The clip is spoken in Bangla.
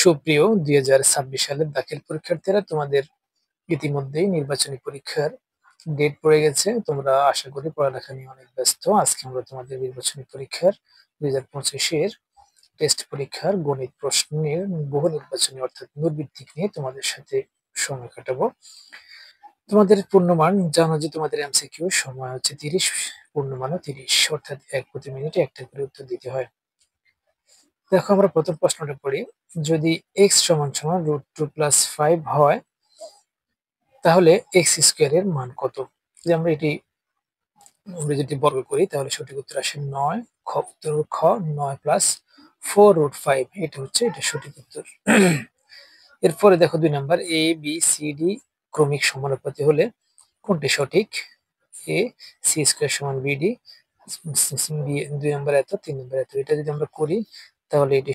সুপ্রিয় 2026 সালের দাখিল পরীক্ষার্থীরা, তোমাদের ইতিমধ্যেই নির্বাচনী পরীক্ষার ডেট পড়ে গেছে। তোমরা আশা করি পড়ালেখা নিয়ে অনেক ব্যস্ত। আজকে আমরা তোমাদের নির্বাচনী পরীক্ষার 2025-এর টেস্ট পরীক্ষার গণিত প্রশ্নের বহু নির্বাচনী অর্থাৎ নূরভিত্তিক নিয়ে তোমাদের সাথে সময় কাটাবো। তোমাদের পূর্ণমান জানো যে তোমাদের এমসিকিউ সময় হচ্ছে 30, পূর্ণমানও 30, অর্থাৎ 1 প্রতি মিনিটে একটা করে উত্তর দিতে হয়। দেখো আমরা প্রথম প্রশ্নটা পড়ি। যদি x সমান সমান √2 + 5 হয় তাহলে x স্কয়ারের মান কত? যদি আমরা যদি বর্গ করি তাহলে সঠিক উত্তর আসে 9। উত্তর খ 9 + 4√5, এটা সঠিক উত্তর। এরপরে দেখো 2 number, a b c d ক্রমিক সমানুপাতি হলে কোনটি সঠিক? a c² = bd, 2 নাম্বার এত, 3 নাম্বার এত। এটা যদি আমরা করি তাহলে এটি